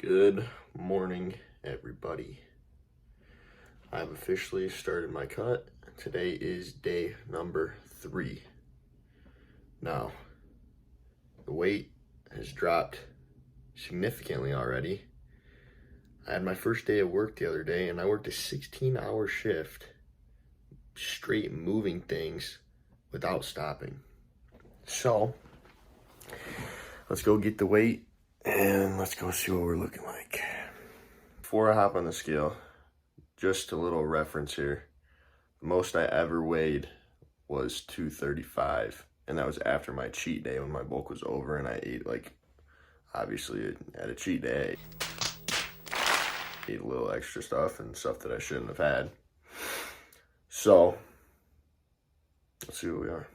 Good morning, everybody. I've officially started my cut. Today is day number 3. Now, the weight has dropped significantly already. I had my first day of work the other day, and I worked a 16-hour shift, straight moving things without stopping. So, let's go get the weight, and let's go see what we're looking like. Before I hop on the scale, just a little reference here. The most I ever weighed was 235, and that was after my cheat day when my bulk was over and I ate, obviously at a cheat day, ate a little extra stuff and stuff that I shouldn't have had. So, let's see what we are.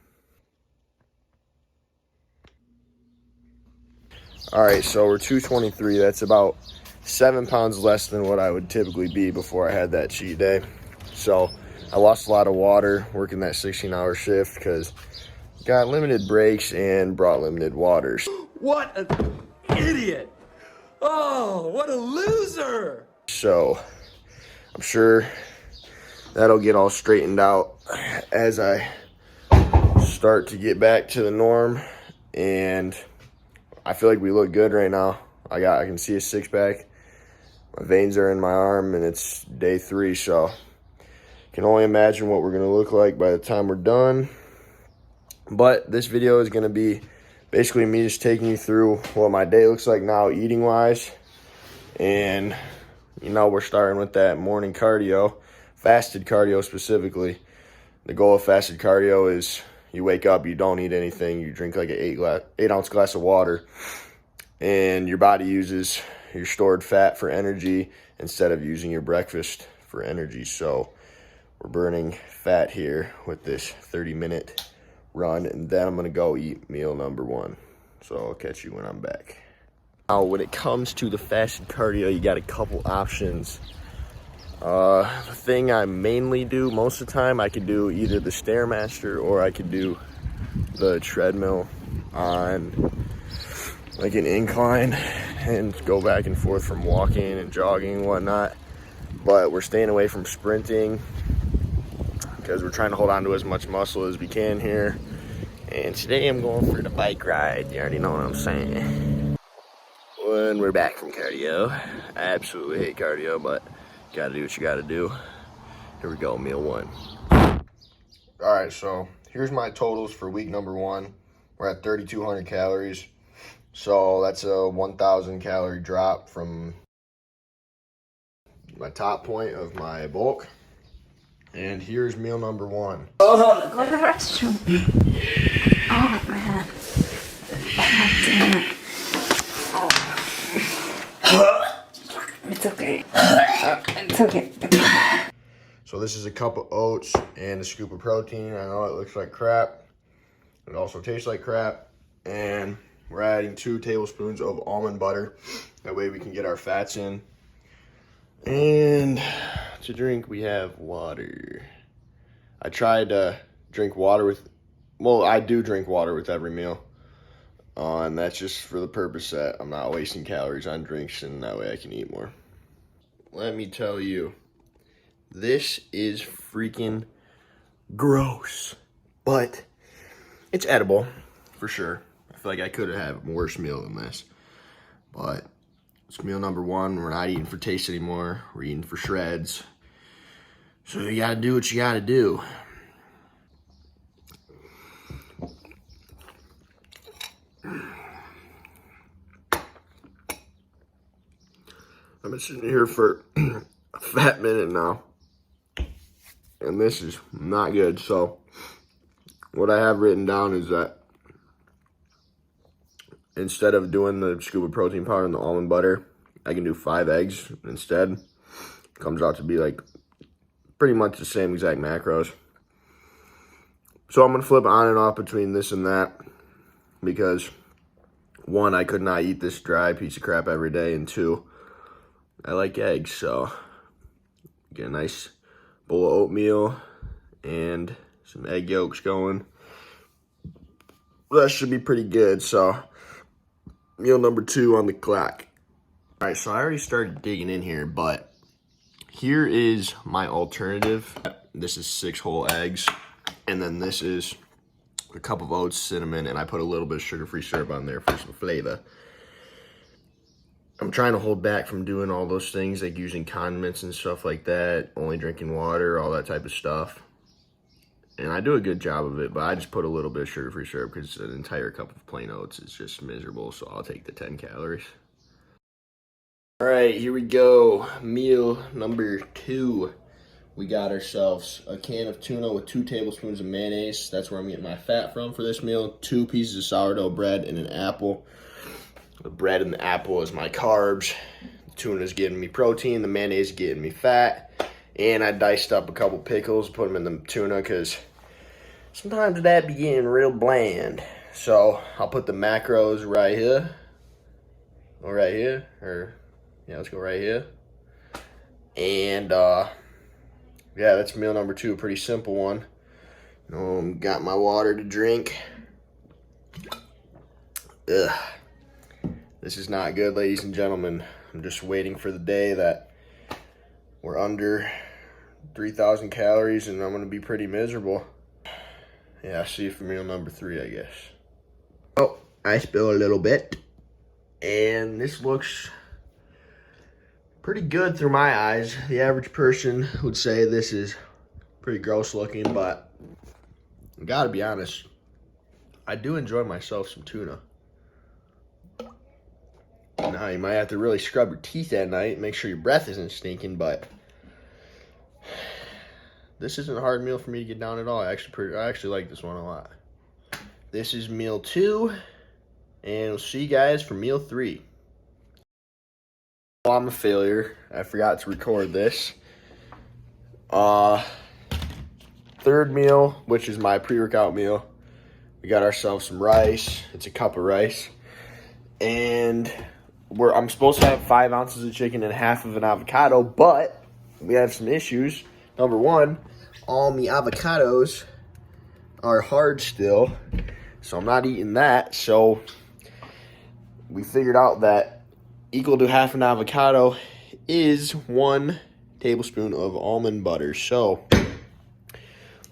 All right, so we're 223. That's about 7 pounds less than what I would typically be before I had that cheat day. So I lost a lot of water working that 16-hour shift because got limited breaks and brought limited waters. What an idiot! Oh, what a loser! So I'm sure that'll get all straightened out as I start to get back to the norm, and I feel like we look good right now. I can see a 6-pack. My veins are in my arm, and it's day 3, so can only imagine what we're gonna look like by the time we're done. But this video is gonna be basically me just taking you through what my day looks like now, eating wise, and we're starting with that morning cardio, fasted cardio specifically. The goal of fasted cardio is you wake up, you don't eat anything, you drink like an 8-ounce glass of water, and your body uses your stored fat for energy instead of using your breakfast for energy. So we're burning fat here with this 30-minute run, and then I'm gonna go eat meal number 1. So I'll catch you when I'm back. Now, when it comes to the fasted cardio, you got a couple options. The thing I mainly do most of the time, I could do either the Stairmaster or I could do the treadmill on like an incline and go back and forth from walking and jogging and whatnot. But we're staying away from sprinting because we're trying to hold on to as much muscle as we can here. And today I'm going for the bike ride. You already know what I'm saying. When we're back from cardio, I absolutely hate cardio, but gotta do what you gotta do. Here we go, meal 1. All right, so here's my totals for week number 1. We're at 3,200 calories. So that's a 1,000 calorie drop from my top point of my bulk. And here's meal number 1. Oh, go to the restroom. Oh, man. God damn it. Oh. It's okay. It's okay. So this is a cup of oats and a scoop of protein. I know it looks like crap. It also tastes like crap. And we're adding 2 tablespoons of almond butter. That way we can get our fats in. And to drink, we have water. I tried to drink water with, I do drink water with every meal. And that's just for the purpose that I'm not wasting calories on drinks, and that way I can eat more. Let me tell you, this is freaking gross. But it's edible, for sure. I feel like I could have had a worse meal than this. But it's meal number 1. We're not eating for taste anymore. We're eating for shreds. So you gotta do what you gotta do. I've been sitting here for a fat minute now, and this is not good. So what I have written down is that instead of doing the scoop of protein powder and the almond butter, I can do 5 eggs instead. Comes out to be like pretty much the same exact macros. So I'm gonna flip on and off between this and that because 1, I could not eat this dry piece of crap every day, and 2, I like eggs, so get a nice bowl of oatmeal and some egg yolks going. That should be pretty good. So meal number 2 on the clock. All right, so I already started digging in here, but here is my alternative. This is 6 whole eggs, and then this is a cup of oats, cinnamon, and I put a little bit of sugar-free syrup on there for some flavor. I'm trying to hold back from doing all those things, like using condiments and stuff like that, only drinking water, all that type of stuff. And I do a good job of it, but I just put a little bit of sugar-free syrup because an entire cup of plain oats is just miserable, so I'll take the 10 calories. All right, here we go. Meal number 2. We got ourselves a can of tuna with 2 tablespoons of mayonnaise. That's where I'm getting my fat from for this meal. 2 pieces of sourdough bread and an apple. The bread and the apple is my carbs. The tuna is giving me protein. The mayonnaise is getting me fat. And I diced up a couple pickles, put them in the tuna because sometimes that be getting real bland. So I'll put the macros right here. Or right here. Or, yeah, let's go right here. And, yeah, that's meal number 2. A pretty simple one. Got my water to drink. Ugh. This is not good, ladies and gentlemen. I'm just waiting for the day that we're under 3,000 calories and I'm going to be pretty miserable. Yeah, I'll see you for meal number 3, I guess. Oh, I spill a little bit. And this looks pretty good through my eyes. The average person would say this is pretty gross looking, but I gotta be honest, I do enjoy myself some tuna. Now, you might have to really scrub your teeth at night, make sure your breath isn't stinking, but this isn't a hard meal for me to get down at all. I actually like this one a lot. This is meal 2, and we'll see you guys for meal 3. Well, I'm a failure. I forgot to record this. Third meal, which is my pre-workout meal. We got ourselves some rice. It's a cup of rice. And I'm supposed to have 5 ounces of chicken and half of an avocado, but we have some issues. Number 1, all my avocados are hard still, so I'm not eating that. So we figured out that equal to half an avocado is 1 tablespoon of almond butter. So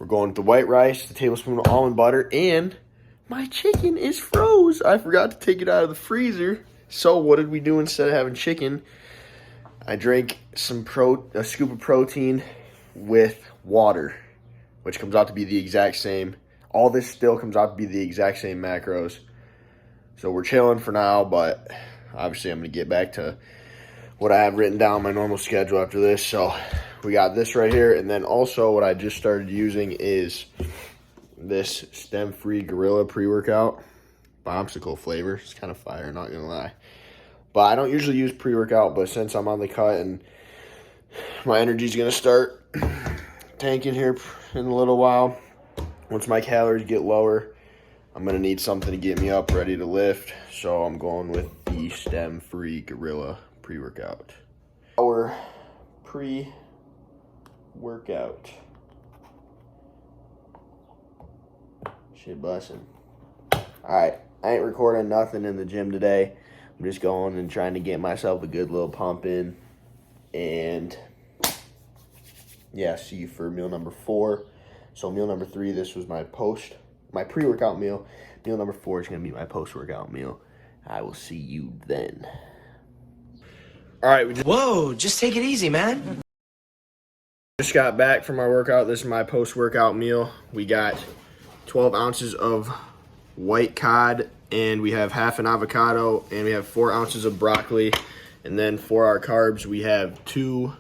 we're going with the white rice, the tablespoon of almond butter, and my chicken is froze. I forgot to take it out of the freezer. So what did we do instead of having chicken? I drank a scoop of protein with water, which comes out to be the exact same. All this still comes out to be the exact same macros. So we're chilling for now, but obviously I'm going to get back to what I have written down, my normal schedule after this. So we got this right here. And then also what I just started using is this stem-free Gorilla pre-workout. Bombsicle flavor. It's kind of fire, not going to lie. But I don't usually use pre-workout, but since I'm on the cut and my energy's going to start tanking here in a little while, once my calories get lower, I'm going to need something to get me up ready to lift. So I'm going with the stem-free Gorilla pre-workout. Our pre-workout. Shit bussin'. Alright, I ain't recording nothing in the gym today. I'm just going and trying to get myself a good little pump in. And yeah, see you for meal number 4. So meal number 3, this was my pre-workout meal. Meal number 4 is going to be my post-workout meal. I will see you then. Alright, Whoa, just take it easy, man. just got back from our workout. This is my post-workout meal. We got 12 ounces of white cod, and we have half an avocado, and we have 4 ounces of broccoli. And then for our carbs, we have 2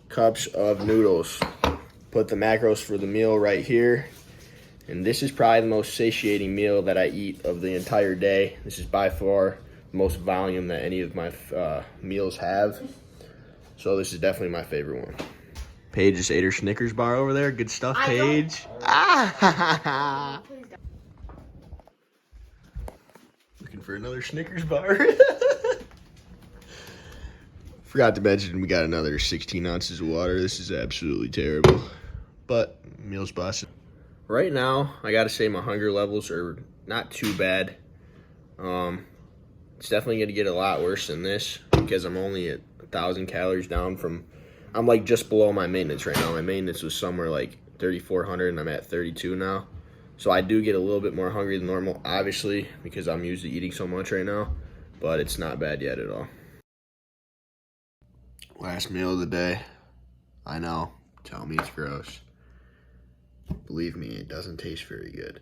cups of noodles. Put the macros for the meal right here. And this is probably the most satiating meal that I eat of the entire day. This is by far the most volume that any of my meals have. So this is definitely my favorite one. Paige just ate her Snickers bar over there. Good stuff, Paige. Ah! Looking for another Snickers bar. Forgot to mention we got another 16 ounces of water. This is absolutely terrible. But meal's busted. Right now, I gotta say my hunger levels are not too bad. It's definitely going to get a lot worse than this because I'm only at 1,000 calories down from, I'm like just below my maintenance right now. My maintenance was somewhere like 3,400 and I'm at 32 now. So I do get a little bit more hungry than normal, obviously, because I'm usually eating so much right now, but it's not bad yet at all. Last meal of the day. I know, tell me it's gross. Believe me, it doesn't taste very good.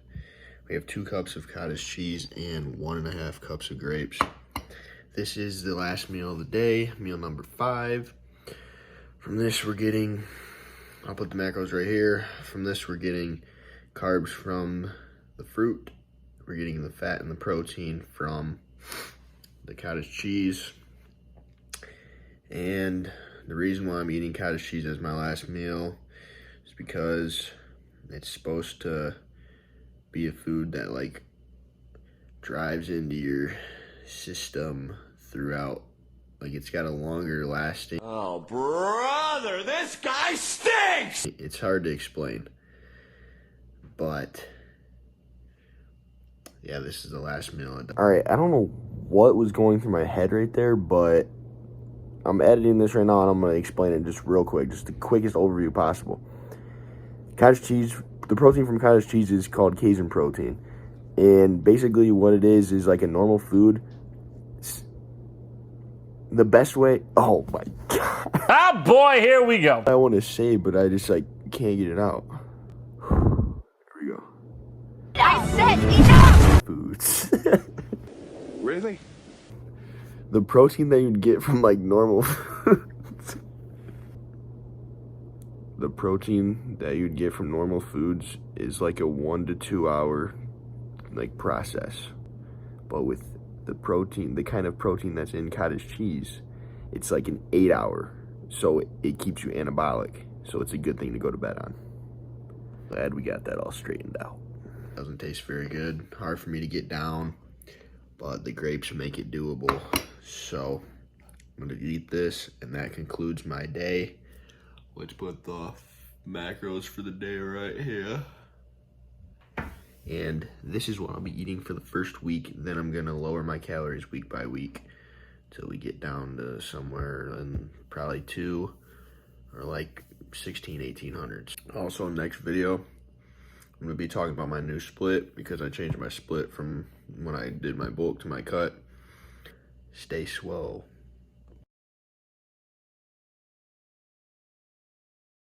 We have 2 cups of cottage cheese and 1.5 cups of grapes. This is the last meal of the day, meal number 5. From this, we're getting, I'll put the macros right here. From this, we're getting carbs from the fruit. We're getting the fat and the protein from the cottage cheese. And the reason why I'm eating cottage cheese as my last meal is because it's supposed to be a food that like drives into your system throughout. Like it's got a longer lasting. Oh, brother, this guy stinks! It's hard to explain. But yeah, this is the last meal. All right, I don't know what was going through my head right there, but I'm editing this right now and I'm going to explain it just real quick, just the quickest overview possible. Cottage cheese, the protein from cottage cheese is called casein protein. And basically what it is like a normal food. The best way, oh my God. Ah, boy, here we go. I want to say, but I just like can't get it out. Here we go. I said enough! Foods. Really? The protein that you'd get from like normal foods. The protein that you'd get from normal foods is like a 1 to 2 hour like process. But with the protein, the kind of protein that's in cottage cheese, it's like an 8 hour. So it keeps you anabolic. So it's a good thing to go to bed on. Glad we got that all straightened out. Doesn't taste very good. Hard for me to get down, but the grapes make it doable. So I'm gonna eat this, and that concludes my day. Let's put the macros for the day right here. And this is what I'll be eating for the first week. Then I'm gonna lower my calories week by week till we get down to somewhere in probably 2 or like 1800s. Also, next video, I'm gonna be talking about my new split because I changed my split from when I did my bulk to my cut. Stay swole.